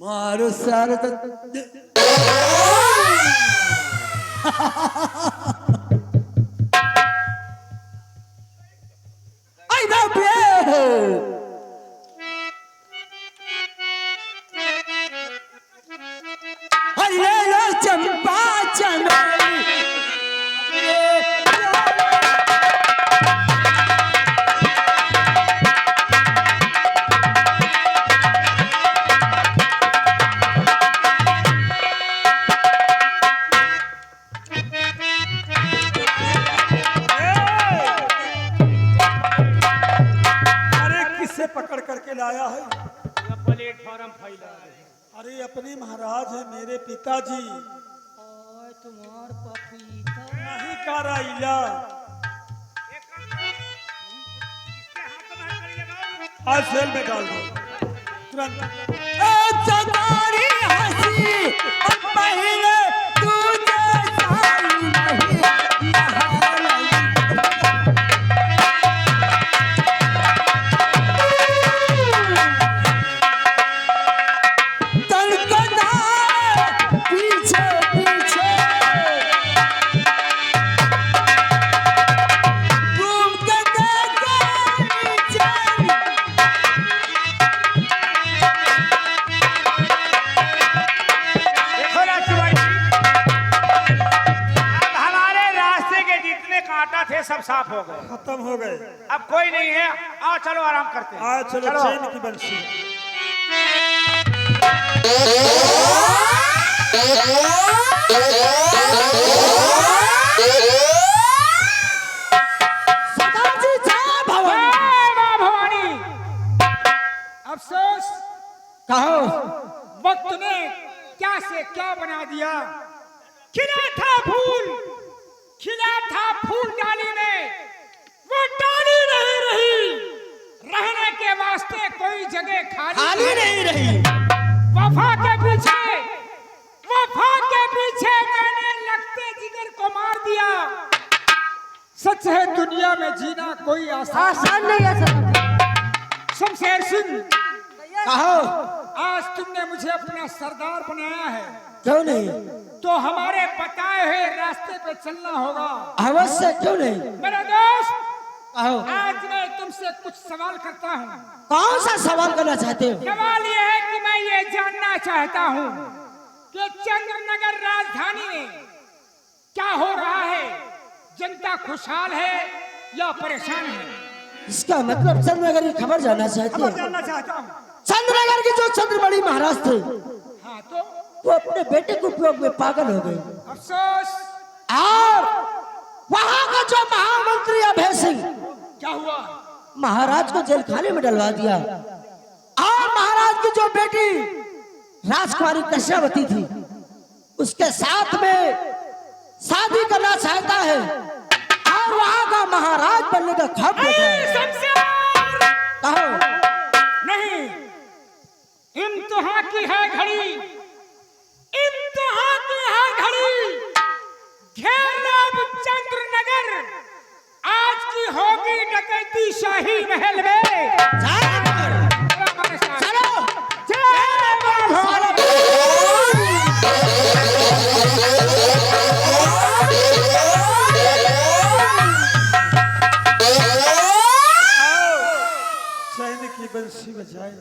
मारो सारे I love you. Hello, चंपा चमेली पकड़ करके लाया है प्लेटफॉर्म फैला है। अरे अपने महाराज है मेरे पिताजी। तुम्हार पपीता नहीं कराइला आज सेल में डाल दो तुरंत। जगारी हंसी पहले तुझे साई नहीं सब साफ हो गए, खत्म हो गए, अब कोई नहीं है। आओ चलो आराम करते हैं। आज चलो चैन की बंसी। भवानी अफसोस कहो वक्त ने क्या से क्या बना दिया। खिला था फूल डाली में, वो डाली नहीं रही। रहने के वास्ते कोई जगह खाली नहीं रही। वफा के पीछे मैंने लगते जिगर को मार दिया। सच है दुनिया में जीना कोई आसान नहीं है। शमशेर सिंह कहो आज तुमने मुझे अपना सरदार बनाया है, क्यों नहीं? तो हमारे बताए हुए रास्ते पे चलना होगा। अवश्य, क्यों नहीं? मेरा दोस्त कहो आज मैं तुमसे कुछ सवाल करता हूँ। कौन सा सवाल करना चाहते हो? सवाल ये है कि मैं ये जानना चाहता हूँ कि चंद्रनगर राजधानी में क्या हो रहा है। जनता खुशहाल है या परेशान है? इसका मतलब चंद्रनगर की खबर जानना चाहते हो? जानना चाहता हूँ। चंद्रनगर की जो चंद्रमणि महाराज थे, हाँ तो वो अपने बेटे के उपयोग में पागल हो गए। अफसोस। और वहाँ का जो महामंत्री अभय सिंह, क्या हुआ? महाराज को जेल खाने में डलवा दिया। और महाराज की जो बेटी राजकुमारी कश्यपति थी, उसके साथ में शादी करना चाहता है और वहाँ का महाराज बनने का ख्वाब देखा है। कहो नहीं, इम्तिहान की है घड़ी, इम्तिहान की है घड़ी। घेरब चंद्रनगर, आज की होगी डकैती शाही महल में। चलो चैन की बंसी बजाए।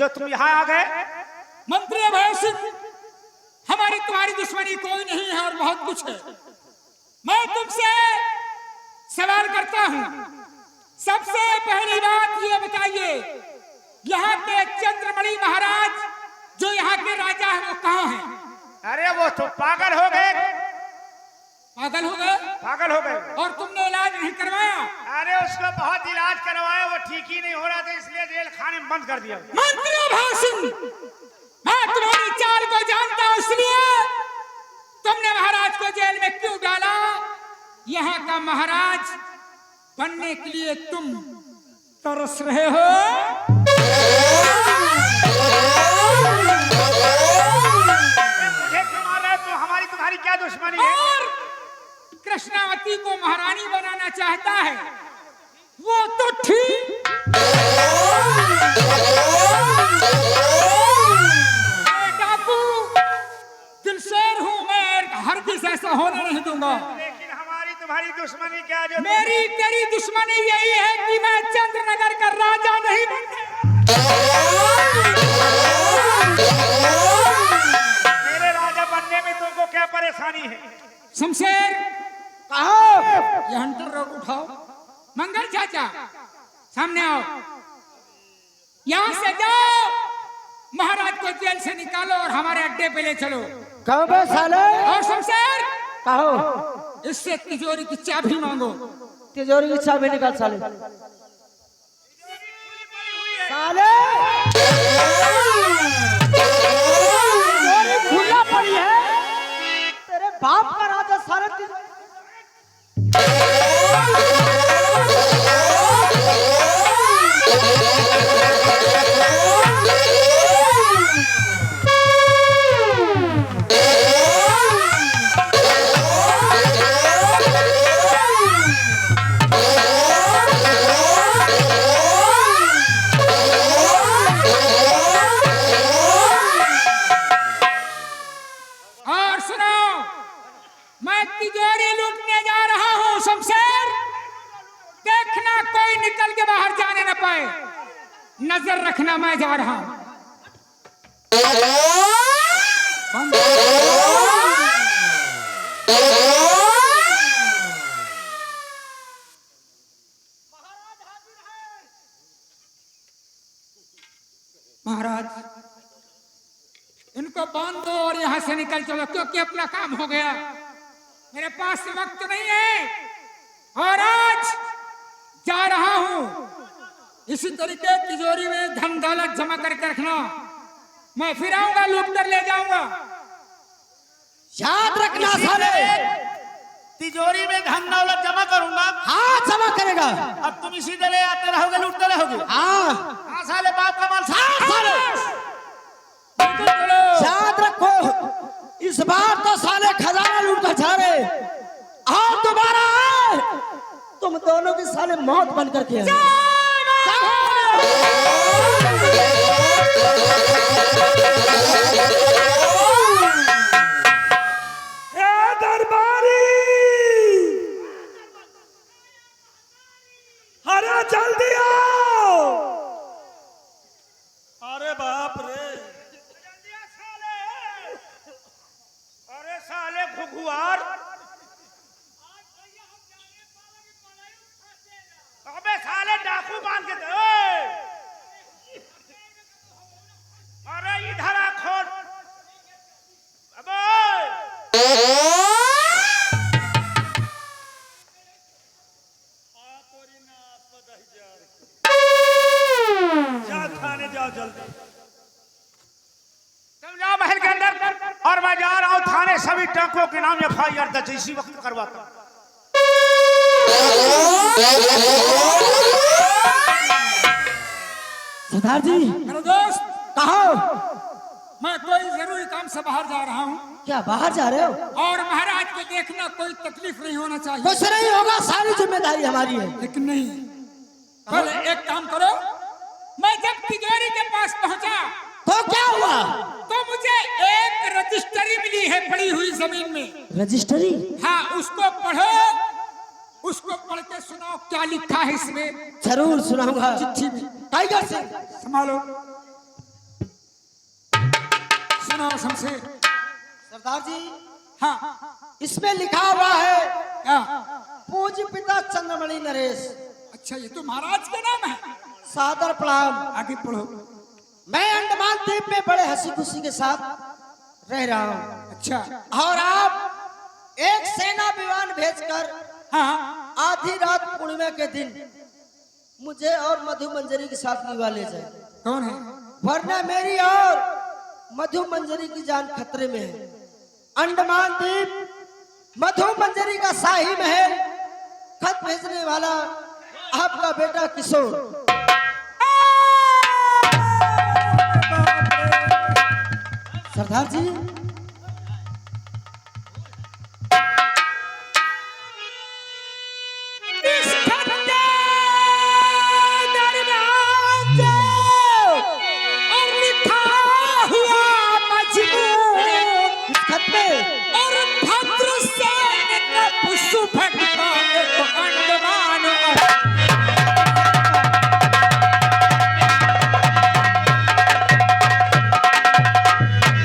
जो तुम यहाँ आ गए? मंत्री अभय सिंह, हमारी तुम्हारी दुश्मनी कोई नहीं है और बहुत कुछ है। मैं तुमसे सवाल करता हूँ, सबसे पहली बात ये बताइए, यहाँ के चंद्रमणि महाराज जो यहाँ के राजा हैं वो कहाँ हैं? अरे वो तो पागल हो गए। पागल हो गए? पागल हो गए। और तुमने इलाज नहीं करवाया? अरे उसका बहुत इलाज करवाया, वो ठीक ही नहीं हो रहा था, इसलिए जेल खाने में बंद कर दिया। मंत्री अभय सिंह, मैं तुम्हारी चाल को जानता हूँ, इसलिए तुमने महाराज को जेल में क्यों डाला? यहाँ का महाराज बनने के लिए तुम तरस रहे हो। मुझे क्यों मार रहे हो? तो हमारी तुम्हारी क्या दुश्मनी है? और कृष्णावती को महारानी बनाना चाहता है, वो तो ठीक। डाकू दिलशेर हूँ मैं, हरगिज़ ऐसा होने नहीं दूंगा। लेकिन हमारी तुम्हारी दुश्मनी क्या? जो मेरी तेरी दुश्मनी यही है कि मैं चंद्रनगर का राजा नहीं बनता। मेरे राजा बनने में तुमको क्या परेशानी है? शमशेर, कहो ये हंटर रोग उठाओ। मंगल चाचा, सामने आओ। यहाँ से जाओ, महाराज को जेल से निकालो और हमारे अड्डे पे ले चलो। कहो बे साले। और शमशेर, कहो इससे तिजोरी की चाबी मांगो। तिजोरी की चाबी निकाल साले। साले तिजोरी खुला पड़ी है, तेरे बाप का राजा सारे नजर रखना, मैं जा रहा हूं। महाराज, इनको बांध दो और यहां से निकल चलो, क्योंकि अपना काम हो गया। मेरे पास वक्त नहीं है और आज जा रहा हूं। इसी तरीके तिजोरी में धन दौलत जमा करके रखना, मैं फिर आऊंगा, लूट कर ले जाऊंगा। याद रखना साले, तिजोरी में धन दौलत जमा करूंगा। हाँ जमा करेगा। अब तुम इसी तरह आते रहोगे, लूटते रहोगे। हाँ साले बाप का माल। साले याद रखो, इस बार तो साले खजाना लूट कर जा रहे, और दोबारा आए तुम दोनों की साले मौत बन करके आए। दरबारी, अरे जल्दी आओ। अरे बाप रे, अरे साले घुघुआर, अबे साले डाकू बांध के दे। अरे इधर आ खोल। अबे जा थाने जाओ जल्दी। तुम जाओ महल के अंदर और मैं जा रहा हूँ थाने, सभी टाकों के नाम FIR दर्ज इसी वक्त करवाता हूँ। सरदार जी, मेरे दोस्त, कहो मैं कोई जरूरी काम से बाहर जा रहा हूँ क्या बाहर जा रहे हो? और महाराज को देखना, कोई तकलीफ नहीं होना चाहिए। कुछ नहीं होगा, सारी जिम्मेदारी हमारी है। लेकिन नहीं, पहले एक काम करो, मैं जब तिजोरी के पास पहुंचा तो क्या हुआ? तो मुझे एक रजिस्ट्री मिली है पड़ी हुई जमीन में। रजिस्ट्री? हाँ, उसको पढ़ो, उसको पढ़ के सुनाओ क्या लिखा है इसमें। जरूर सुनाऊंगा। चिट्ठी में टाइगर से संभालो। सुनाओ हमसे। सरदार जी, हाँ इसमें लिखा हुआ है क्या? पूज्य पिता चंद्रमणि नरेश, अच्छा, ये तो महाराज के नाम है। सादर प्रणाम। आगे पढ़ो। मैं अंडमान द्वीप में बड़े हंसी खुशी के साथ रह रहा हूँ, अच्छा, और आप एक सेना विमान भेजकर हाँ आधी रात पूर्णिमा के दिन मुझे और मधु मंजरी के साथ निभा ले जाए, कौन है? वरना मेरी और मधु मंजरी की जान खतरे में है। अंडमान द्वीप मधु मंजरी का शाही महल, खत भेजने वाला आपका बेटा किशोर। सरदार जी, इस खत के दरमियान जो और लिखा हुआ मजमून, इस खत में और भद्रसेन का पुष्पक का एक अंडमान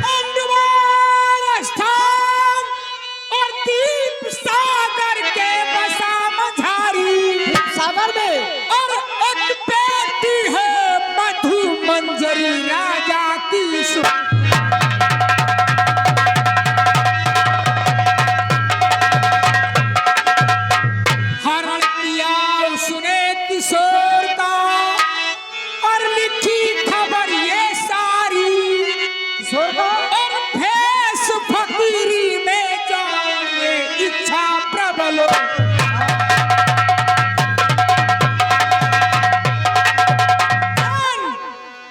अंडमान स्थान और दीप सागर के बसा मझारी, सागर में और एक बेटी है मधु मंजरी राजा की हरण किया उसने किशोर का, और लिखी खबर ये सारी, किशोर का और भेष फकीरी में जाए इच्छा प्रबल।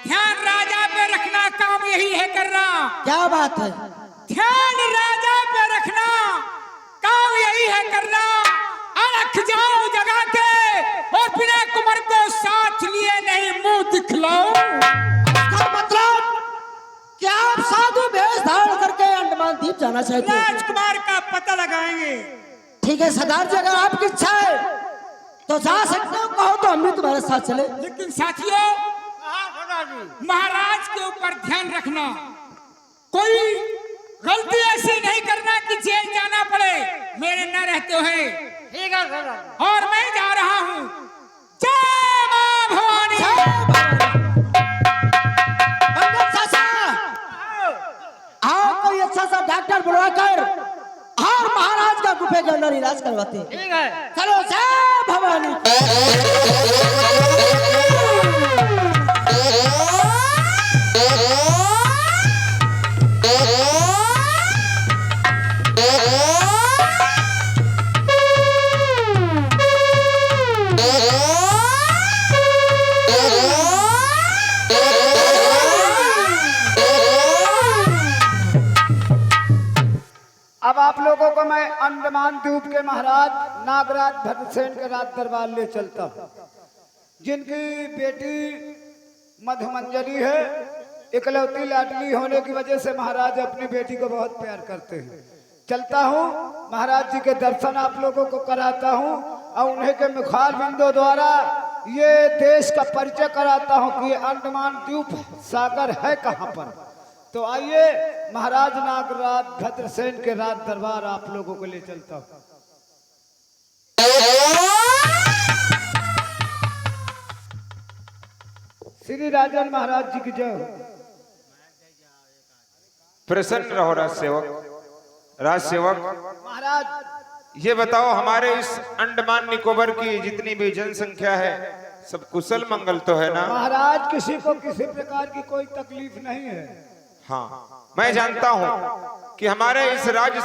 ध्यान राजा पे रखना, काम यही है करना। क्या बात है? ध्यान राजा पे रखना, काम यही है करना। रख जाओ जगह के, और बिना कुंवर को साथ लिए नहीं मुंह दिखलाओ। इसका मतलब क्या आप साधु भेष धारण करके अंडमान द्वीप जाना चाहते हैं? राजकुमार का पता लगाएंगे। ठीक है सरदार जी, अगर आपकी इच्छा है तो जा सकते हो, कहो तो हम भी तुम्हारे साथ चले। लेकिन साथियों, महाराज के ऊपर ध्यान रखना, कोई गलती ऐसी नहीं करना कि जेल जाना पड़े मेरे न रहते हुए। ठीक है सरदार। और मैं जा रहा हूँ। जय मां भवानी। पंडित चाचा, आओ कोई अच्छा सा डॉक्टर बुलवाकर और महाराज का गुफे के अंदर इलाज करवाते हैं। ठीक है। चलो, जय भवानी। अब आप लोगों को मैं अंडमान द्वीप के महाराज नागराज भद्रसेन के राज दरबार ले चलता हूँ, जिनकी बेटी मधुमंजरी है। इकलौती लाडली होने की वजह से महाराज अपनी बेटी को बहुत प्यार करते हैं। चलता हूँ, महाराज जी के दर्शन आप लोगों को कराता हूँ, और उन्हें के मुखार बिंदों द्वारा ये देश का परिचय कराता हूँ कि ये अंडमान द्वीप सागर है कहाँ पर। तो आइए, महाराज नागराज भद्रसेन के राज दरबार आप लोगों को ले चलता हूँ। श्री राजन महाराज जी की जय हो। प्रसन्न रहो राज सेवक। महाराज, ये बताओ, हमारे इस अंडमान निकोबार की जितनी भी जनसंख्या है, सब कुशल मंगल तो है ना? महाराज, किसी को किसी प्रकार की कोई तकलीफ नहीं है। हाँ, मैं जानता हूँ कि हमारे इस राज्य